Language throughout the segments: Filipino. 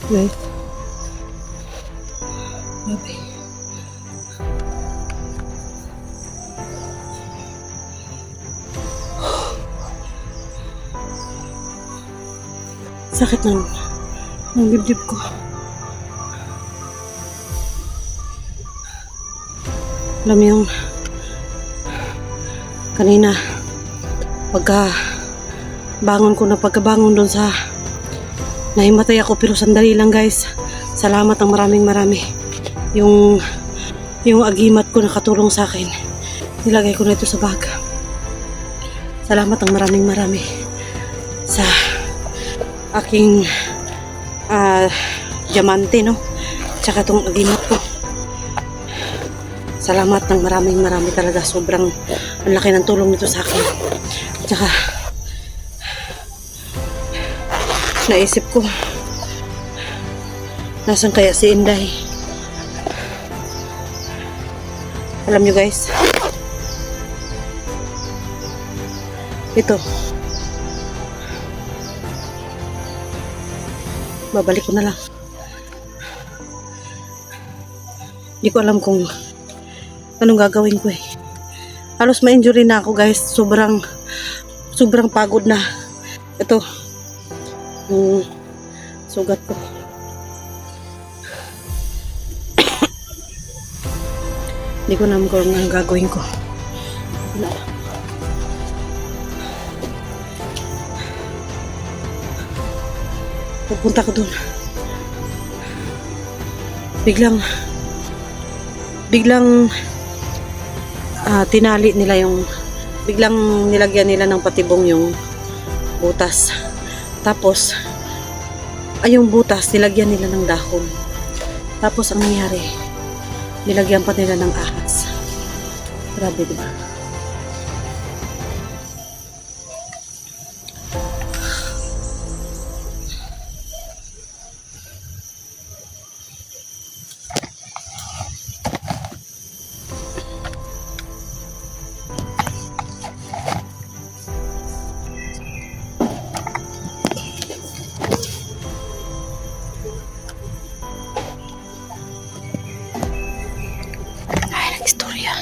Guys. Grabe. Sakit ng dibdib ko. Alam mo yung kanina pagkabangon doon sa nahimatay ako, pero sandali lang guys. Salamat ng marami. Yung agimat ko nakatulong sa akin. Nilagay ko na ito sa bag. Salamat ng marami sa aking diamante, no? Tsaka itong agimat ko. Salamat ng marami talaga. Sobrang ang laki ng tulong nito sa akin. Tsaka naisip ko, nasan kaya si Inday? Alam nyo guys, ito, babalik ko na lang. Hindi ko alam kung anong gagawin ko eh. Halos ma-injury na ako guys. Sobrang pagod na. Ito, yung sugat ko. Hindi ko naman kung anong gagawin ko. Pupunta ko dun. Biglang tinali nila biglang nilagyan nila ng patibong yung butas. Tapos yung butas nilagyan nila ng dahon. Tapos ang nangyari, nilagyan pa nila ng ahas. Grabe, diba? Istorya.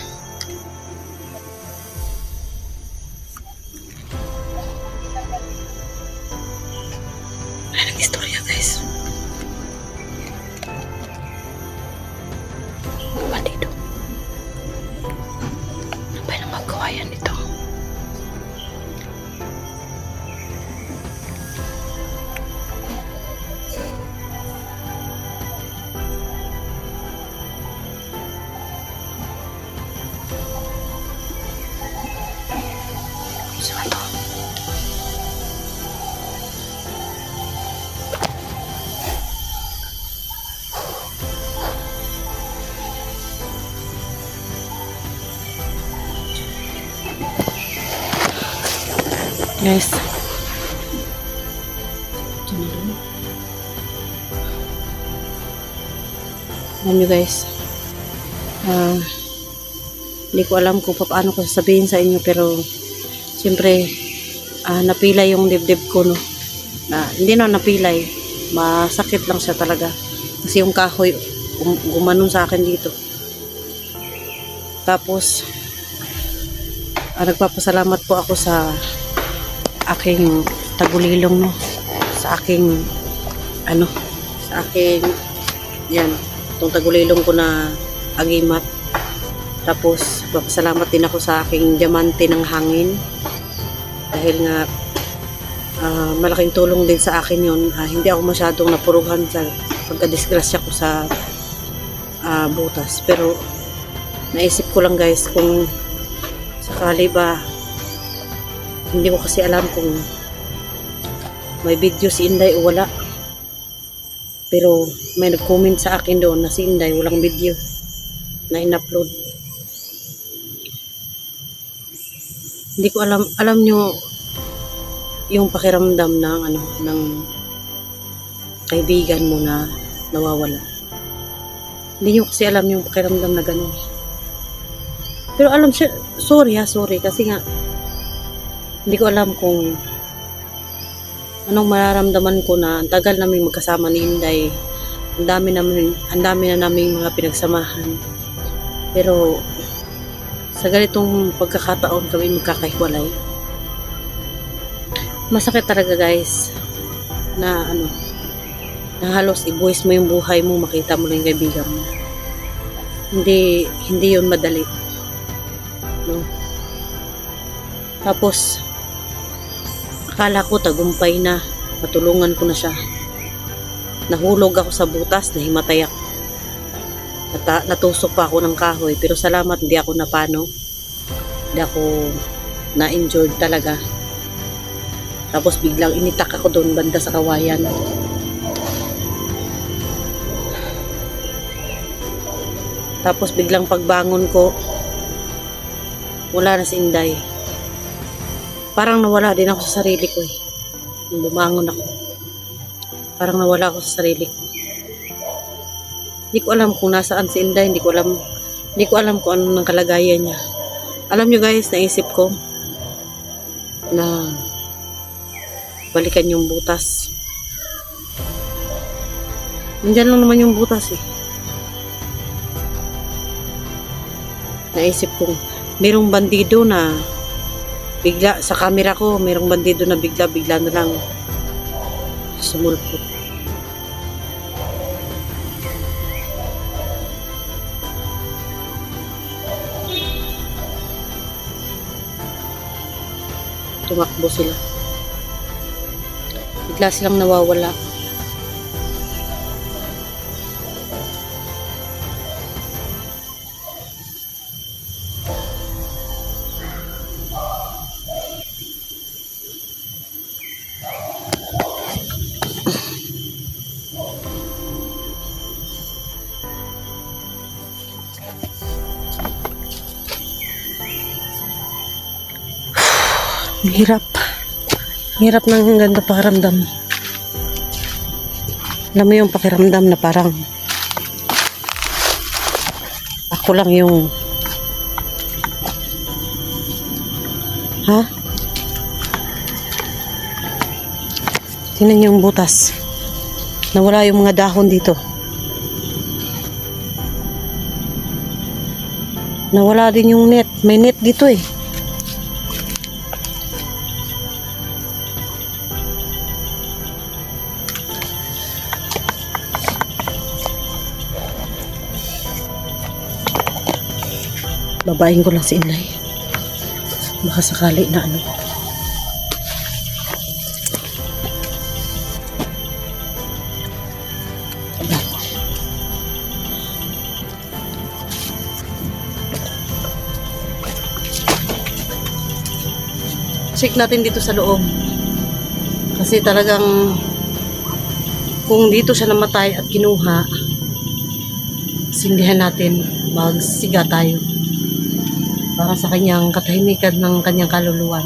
Ay, istorya guys. Ano dito? Ano ba yung magawa yan dito? Guys, alam nyo guys, hindi ko alam kung paano ko sasabihin sa inyo, pero siyempre napilay yung dibdib ko, no? Hindi na napilay, masakit lang siya talaga kasi yung kahoy gumanon sa akin dito. Tapos nagpapasalamat po ako sa aking tagulilong, no? Sa aking yan, itong tagulilong ko na agimat. Tapos papasalamat din ako sa aking diamante ng hangin, dahil nga malaking tulong din sa akin yun. Hindi ako masyadong napuruhan sa pagkadisgrasya ko sa butas, pero naisip ko lang guys, kung sakali ba, hindi ko kasi alam kung may video si Inday o wala. Pero may nag-comment sa akin doon na si Inday walang video na in-upload. Hindi ko alam nyo yung pakiramdam ng kaibigan mo na nawawala. Hindi nyo kasi alam yung pakiramdam na gano'n. Pero alam siya, sorry kasi nga hindi ko alam kung Anong mararamdaman ko na ang tagal namin magkasama ni Inday. Ang dami na namin mga pinagsamahan. Pero sa ganitong pagkakataon kami magkakahiwalay. Masakit talaga guys na na halos ibuwis mo yung buhay mo, makita mo lang yung kaibigan mo. Hindi yun madali. No? Tapos akala ko tagumpay na, matulungan ko na siya. Nahulog ako sa butas, nahimatay ako. Natusok pa ako ng kahoy, pero salamat hindi ako napano. Hindi ako na-injured talaga. Tapos biglang initak ako doon banda sa kawayan. Tapos biglang pagbangon ko, wala na si Inday. Parang nawala din ako sa sarili ko eh. Nung bumangon ako, parang nawala ako sa sarili ko. Hindi ko alam kung nasaan si Inday, hindi ko alam kung ano nang kalagayan niya. Alam nyo guys, naisip ko na balikan yung butas. Nandiyan lang naman yung butas eh. Naisip kong merong bandido na bigla sa camera ko, merong bandido na bigla na lang sumulpot. Tumakbo sila. Bigla silang nawawala. Hirap. Hirap ng ganda pakiramdam. Alam mo yung pakiramdam na parang ako lang yung tingnan yung butas. Nawala yung mga dahon dito. Nawala din yung net. May net dito eh. Babayin ko lang si Inday. Baka sakali na check natin dito sa loob. Kasi talagang kung dito siya namatay at kinuha, sindihan natin, magsiga tayo para sa kanyang katahimikan ng kanyang kaluluwa.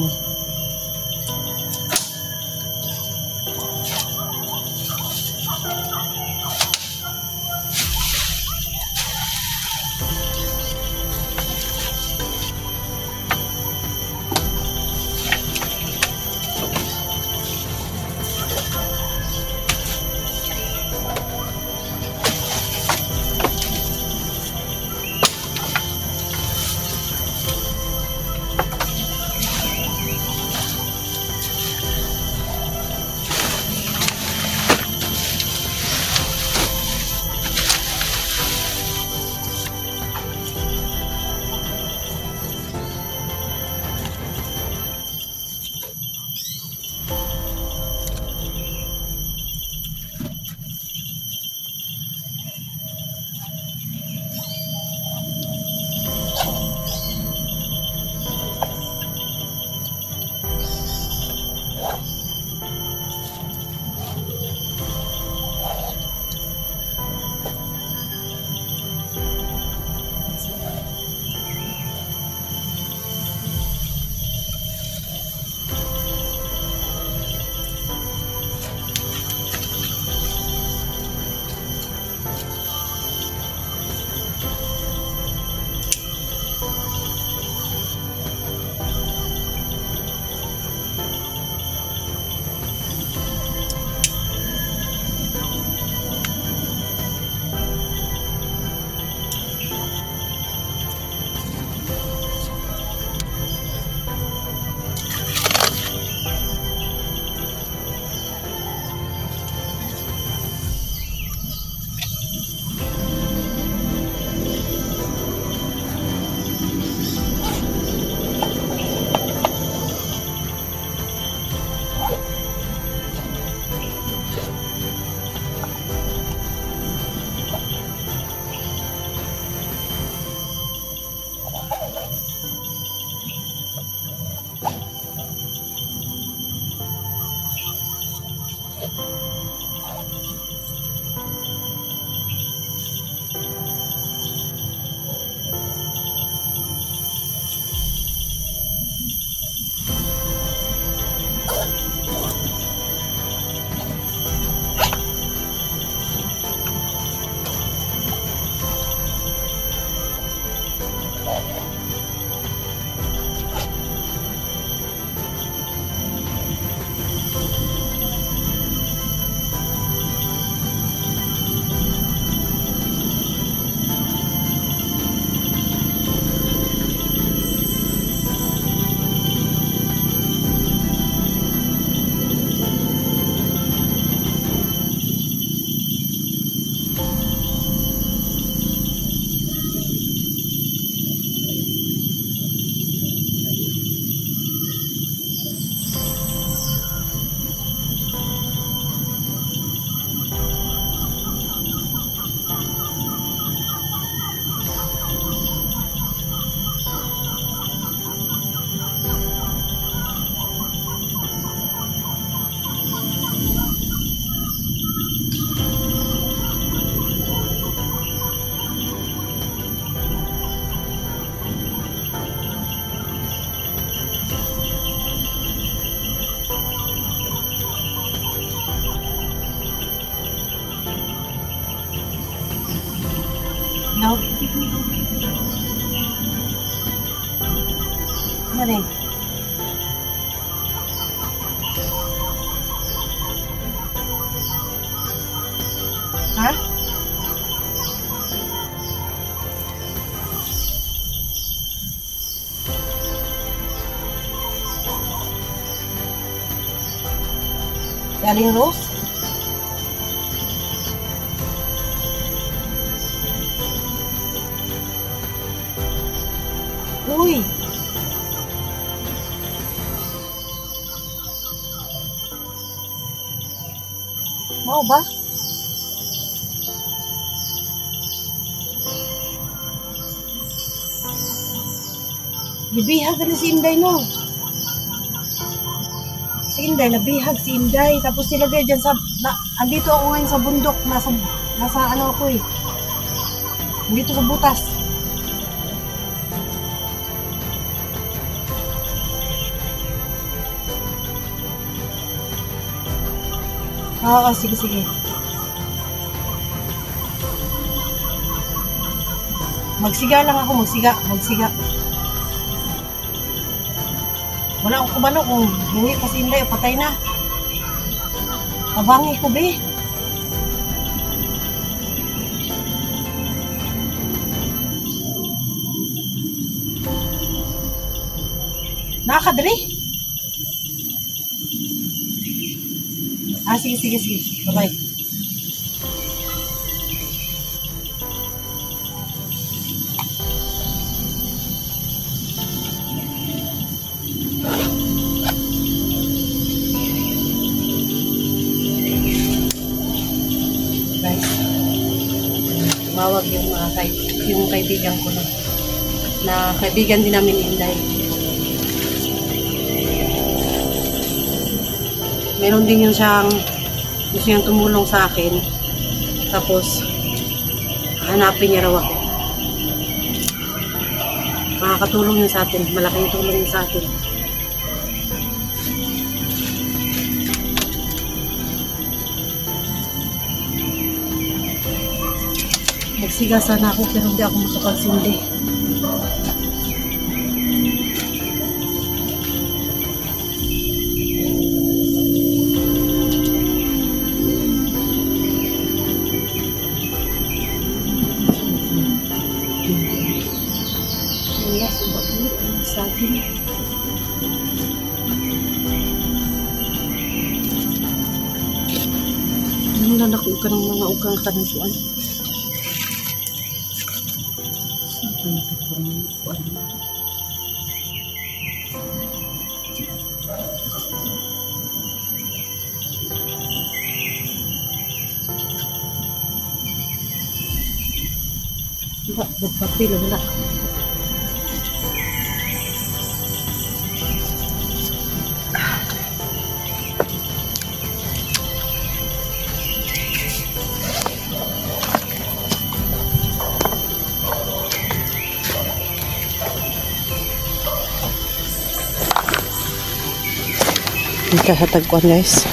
No? Ano rin? Ha? Si Aling Rose? Uy! Mau ba? Gibihag na si Inday, no? Si Inday, nabihag si Inday. Tapos silagay dyan sa... andito ako ngayon sa bundok. Nasa ano ako eh. Andito sa butas. Oo, sige, sige. Magsiga lang ako, magsiga. Wala akong kumano kung hindi kasi hindi, patay na. Tabangi ko, be. Nakakadali. Sige. Bye-bye. Guys, tumawag yung kaibigan ko na kaibigan din namin ni Inday. Meron din yung gusto niyang tumulong sa akin. Tapos, hanapin niya raw ako. Makakatulong yun sa atin. Malaking tulong yun sa atin. Nagsiga sana ako pero hindi ako makapagsindi. Wala, subak ulit sa akin. Ano na nakuha ka ng mga ukang kanasuan? Wala, magpapil, wala. Ikahatag ko guys.